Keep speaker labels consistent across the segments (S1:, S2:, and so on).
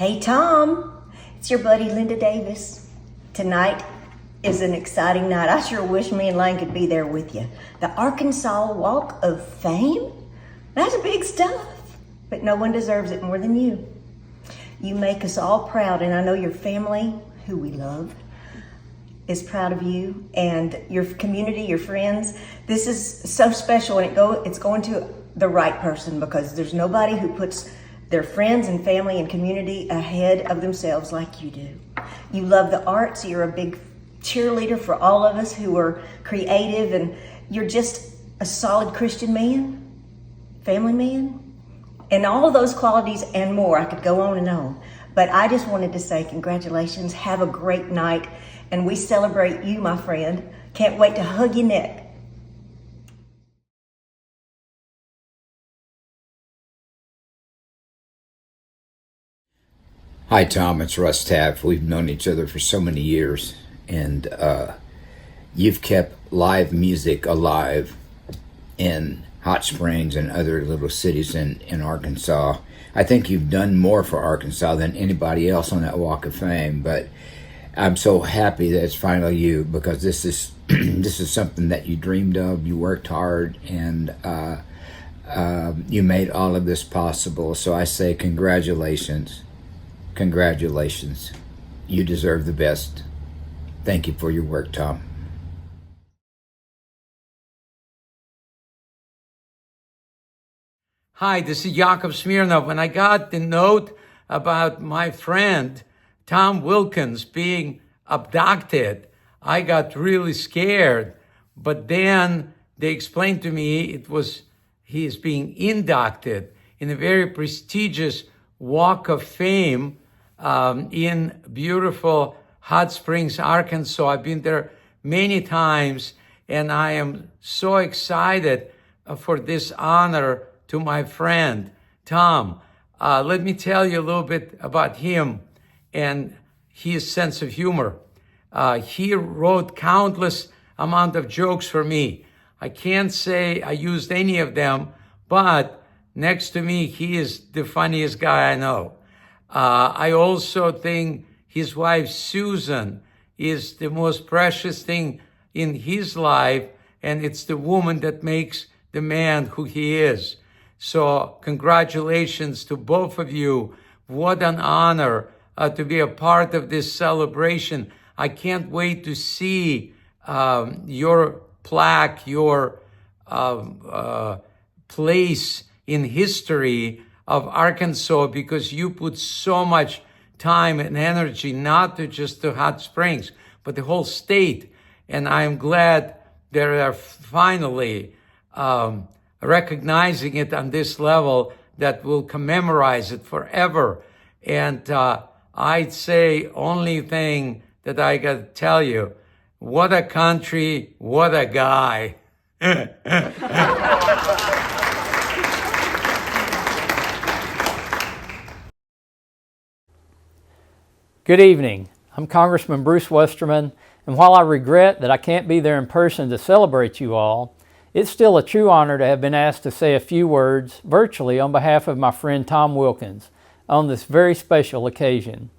S1: Hey Tom, it's your buddy Linda Davis. Tonight is an exciting night. I sure wish me and Lane could be there with you. The Arkansas Walk of Fame? That's big stuff, but no one deserves it more than you. You make us all proud, and I know your family, who we love, is proud of you, and your community, your friends. This is so special, and it's going to the right person, because there's nobody who puts their friends and family and community ahead of themselves like you do. You love the arts. You're a big cheerleader for all of us who are creative, and you're just a solid Christian man, family man, and all of those qualities and more. I could go on and on, but I just wanted to say congratulations. Have a great night, and we celebrate you, my friend. Can't wait to hug your neck.
S2: Hi, Tom. It's Russ Taft. We've known each other for so many years, and you've kept live music alive in Hot Springs and other little cities in Arkansas. I think you've done more for Arkansas than anybody else on that Walk of Fame, but I'm so happy that it's finally you, because this is this is something that you dreamed of. You worked hard, and you made all of this possible. So I say congratulations. Congratulations. You deserve the best. Thank you for your work, Tom.
S3: Hi, this is Yakov Smirnov. When I got the note about my friend Tom Wilkins being abducted, I got really scared. But then they explained to me he is being inducted in a very prestigious Walk of Fame in beautiful Hot Springs, Arkansas. I've been there many times, and I am so excited for this honor to my friend, Tom. Let me tell you a little bit about him and his sense of humor. He wrote countless amount of jokes for me. I can't say I used any of them, but next to me, he is the funniest guy I know. I also think his wife, Susan, is the most precious thing in his life, and it's the woman that makes the man who he is. So congratulations to both of you. What an honor to be a part of this celebration. I can't wait to see your plaque, your place in history of Arkansas, because you put so much time and energy, not to just the Hot Springs, but the whole state. And I am glad they are finally recognizing it on this level that will commemorate it forever. And I'd say only thing that I got to tell you, what a country, what a guy.
S4: Good evening. I'm Congressman Bruce Westerman, and while I regret that I can't be there in person to celebrate you all, it's still a true honor to have been asked to say a few words virtually on behalf of my friend Tom Wilkins on this very special occasion.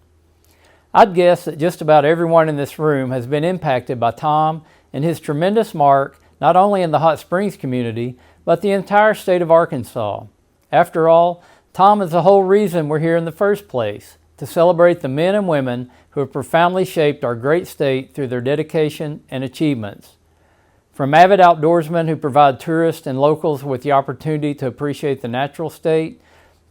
S4: I'd guess that just about everyone in this room has been impacted by Tom and his tremendous mark, not only in the Hot Springs community, but the entire state of Arkansas. After all, Tom is the whole reason we're here in the first place, to celebrate the men and women who have profoundly shaped our great state through their dedication and achievements. From avid outdoorsmen who provide tourists and locals with the opportunity to appreciate the natural state,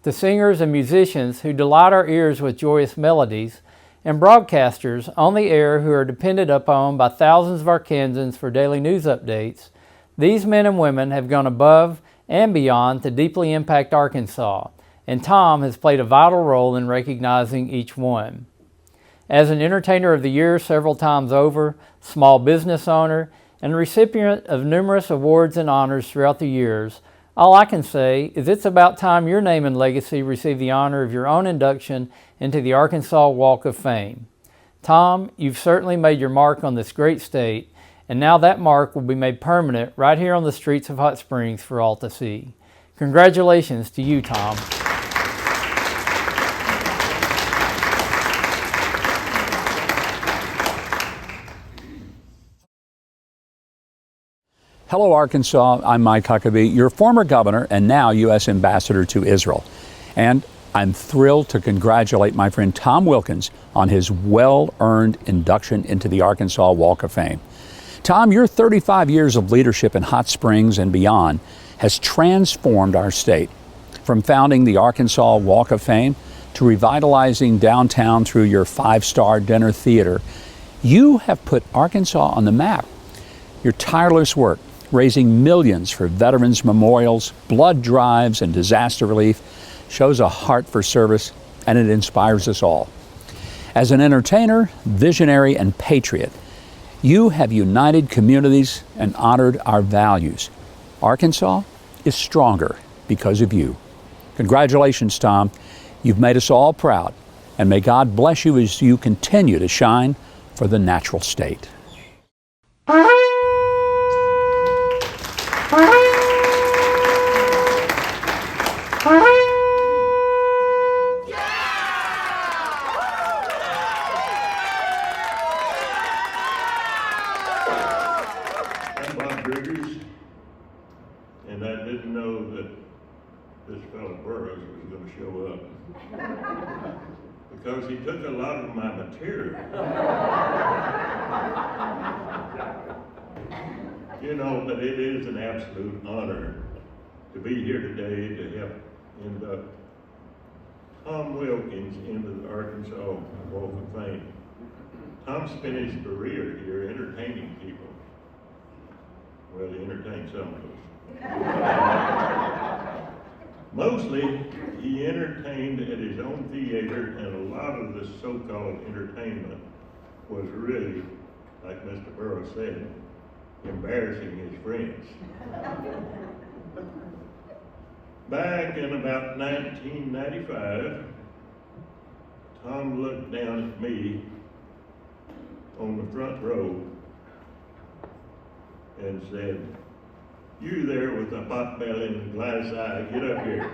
S4: to singers and musicians who delight our ears with joyous melodies, and broadcasters on the air who are depended upon by thousands of Arkansans for daily news updates, these men and women have gone above and beyond to deeply impact Arkansas, and Tom has played a vital role in recognizing each one. As an Entertainer of the Year several times over, small business owner, and recipient of numerous awards and honors throughout the years, all I can say is it's about time your name and legacy receive the honor of your own induction into the Arkansas Walk of Fame. Tom, you've certainly made your mark on this great state, and now that mark will be made permanent right here on the streets of Hot Springs for all to see. Congratulations to you, Tom.
S5: Hello, Arkansas. I'm Mike Huckabee, your former governor and now U.S. ambassador to Israel. And I'm thrilled to congratulate my friend Tom Wilkins on his well-earned induction into the Arkansas Walk of Fame. Tom, your 35 years of leadership in Hot Springs and beyond has transformed our state. From founding the Arkansas Walk of Fame to revitalizing downtown through your 5-star dinner theater, you have put Arkansas on the map. Your tireless work, raising millions for veterans memorials, blood drives, and disaster relief, shows a heart for service, and it inspires us all. As an entertainer, visionary, and patriot, you have united communities and honored our values. Arkansas is stronger because of you. Congratulations, Tom. You've made us all proud, and may God bless you as you continue to shine for the natural state.
S6: And I didn't know that this fellow Burroughs was going to show up because he took a lot of my material. You know, but it is an absolute honor to be here today to help induct Tom Wilkins into the Arkansas Walk of Fame. Tom spent his career here entertaining people. Well, he entertained some of us. Mostly, he entertained at his own theater, and a lot of the so-called entertainment was really, like Mr. Burroughs said, embarrassing his friends. Back in about 1995, Tom looked down at me on the front row and said, "You there with the pot belly and the glass eye, get up here."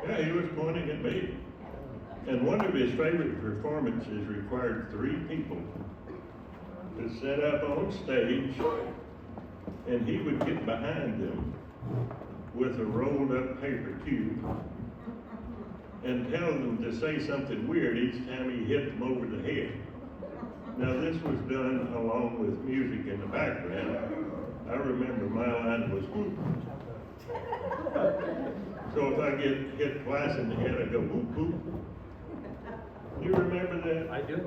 S6: Yeah, he was pointing at me. And one of his favorite performances required 3 people to set up on stage, and he would get behind them with a rolled up paper tube and tell them to say something weird each time he hit them over the head. Now this was done along with music in the background. I remember my line was whoop. So if I get hit twice in the head, I go whoop whoop. You remember that?
S3: I do.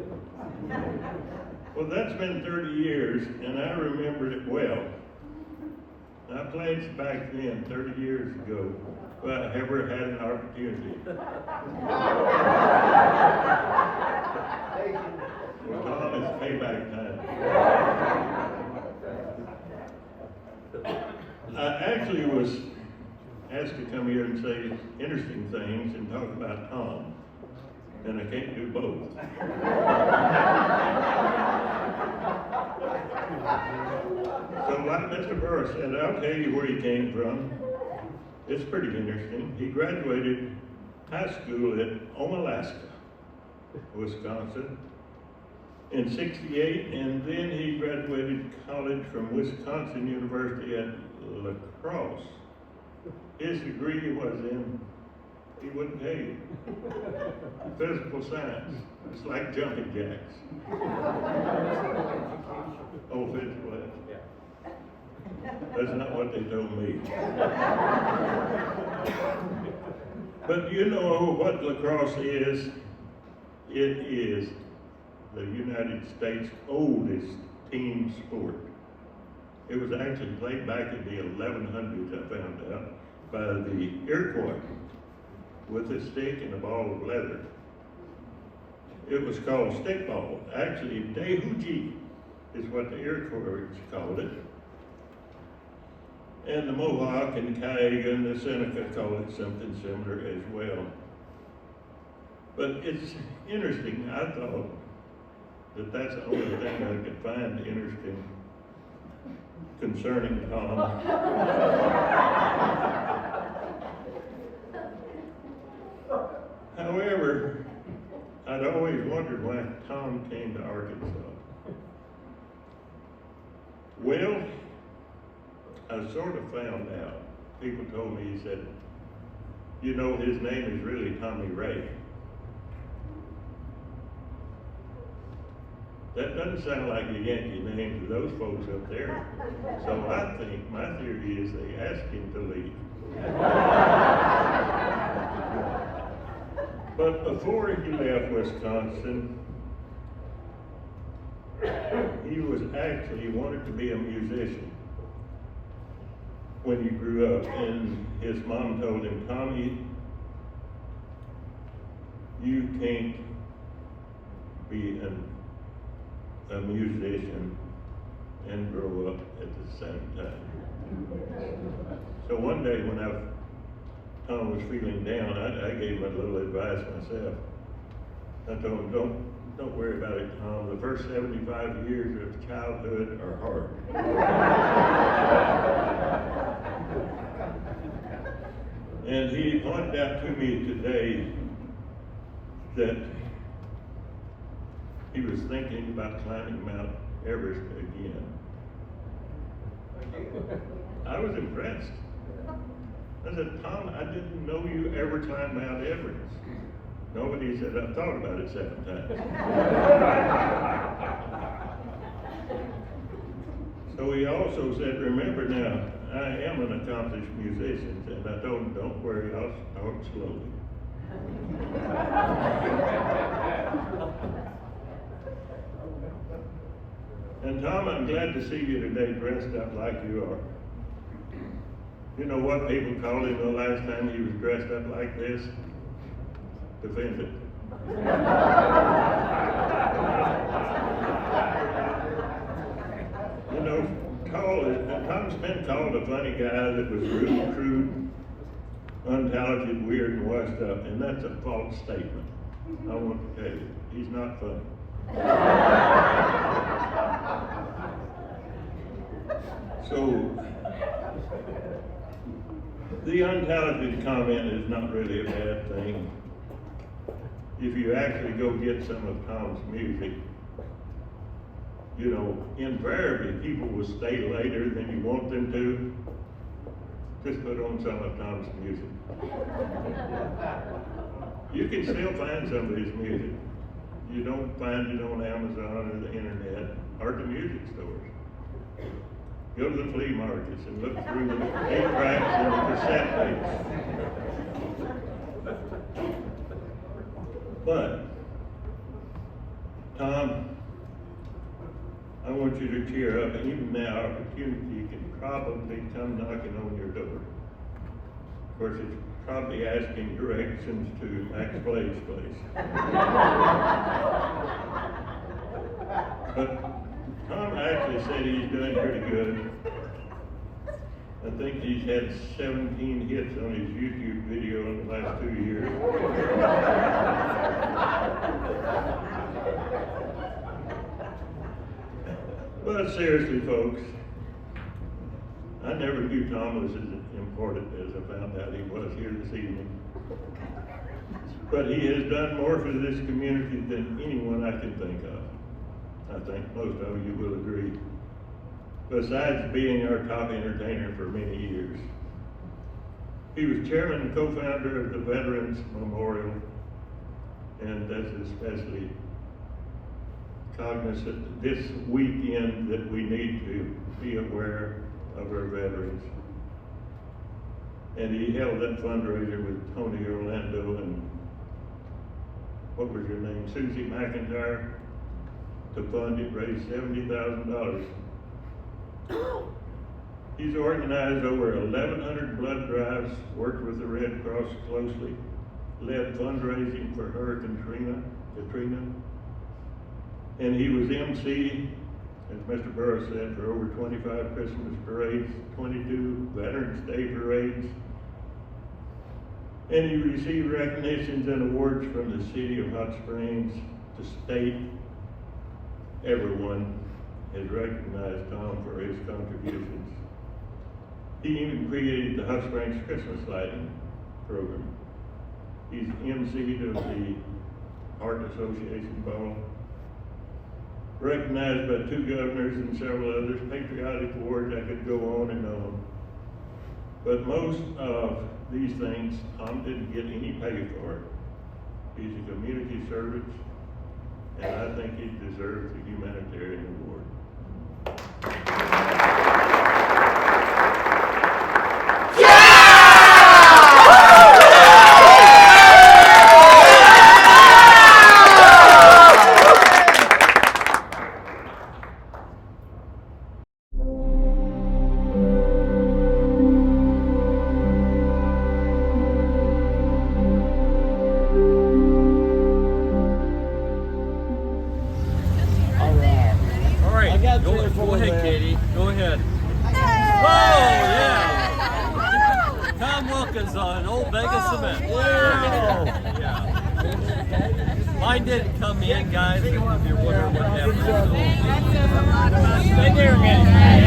S6: Well, that's been 30 years, and I remembered it well. I pledged back then, 30 years ago, if I ever had an opportunity. Well, Tom, it's payback time. I actually was asked to come here and say interesting things and talk about Tom, and I can't do both. So like Mr. Burroughs said, I'll tell you where he came from. It's pretty interesting. He graduated high school at Omalasca, Wisconsin, in '68, and then he graduated college from Wisconsin University at La Crosse. His degree was in, he wouldn't tell you, physical science. It's like jumping jacks. Oh, physical ed. That's not what they told me. But you know what La Crosse is? It is the United States' oldest team sport. It was actually played back in the 1100s, I found out, by the Iroquois with a stick and a ball of leather. It was called stickball. Actually, Dehuji is what the Iroquois called it. And the Mohawk and Cayuga and the Seneca call it something similar as well. But it's interesting, I thought that that's the only thing I could find interesting concerning Tom. However, I'd always wondered why Tom came to Arkansas. Well, I sort of found out. People told me, he said, you know, his name is really Tommy Ray. That doesn't sound like a Yankee name to those folks up there. So I think my theory is they asked him to leave. But before he left Wisconsin, he wanted to be a musician when he grew up. And his mom told him, Tommy, you can't be a musician and grow up at the same time. So one day when Tom was feeling down, I gave him a little advice myself. I told him, don't worry about it, Tom. The first 75 years of childhood are hard. And he pointed out to me today that he was thinking about climbing Mount Everest again. I was impressed. I said, Tom, I didn't know you ever climbed Mount Everest. Nobody said, I've thought about it 7 times. So he also said, remember now, I am an accomplished musician. And I told him, don't worry, I'll start slowly. And Tom, I'm glad to see you today dressed up like you are. You know what people called him the last time he was dressed up like this? Defended. You know, Tom's been called a funny guy that was rude, crude, untalented, weird, and washed up, and that's a false statement. I want to tell you, he's not funny. So, the untalented comment is not really a bad thing. If you actually go get some of Tom's music, you know, invariably people will stay later than you want them to. Just put on some of Tom's music. You can still find some of his music. You don't find it on Amazon or the internet or the music stores. Go to the flea markets and look through the 8-tracks and the cassette tapes. But, Tom, I want you to cheer up. Even now, opportunity can probably come knocking on your door. Of course, it's probably asking directions to Max Blake's place. But Tom actually said he's doing pretty good. I think he's had 17 hits on his YouTube video in the last 2 years. But seriously, folks, I never knew Tom was as important as I found out he was here this evening. But he has done more for this community than anyone I can think of. I think most of you will agree. Besides being our top entertainer for many years. He was chairman and co-founder of the Veterans Memorial, and that's especially cognizant this weekend that we need to be aware of our veterans. And he held that fundraiser with Tony Orlando and, what was your name, Susie McIntyre, to fund it, raised $70,000. He's organized over 1,100 blood drives, worked with the Red Cross closely, led fundraising for Hurricane Katrina, and he was MC, as Mr. Burris said, for over 25 Christmas parades, 22 Veterans Day parades, and he received recognitions and awards from the city of Hot Springs, the state. Everyone has recognized Tom for his contributions. He even created the Hot Springs Christmas lighting program. He's emceed of the Art Association Ball. recognized by 2 governors and several others, patriotic awards. I could go on and on. But most of these things, Tom didn't get any pay for it. He's a community servant, and I think he deserves the humanitarian award.
S7: Go ahead, Katie. Go ahead. Oh, yeah. Tom Wilkins on Old Vegas Cement. Yeah. Mine didn't come in, guys, if you're wondering what happened. Stay there, man.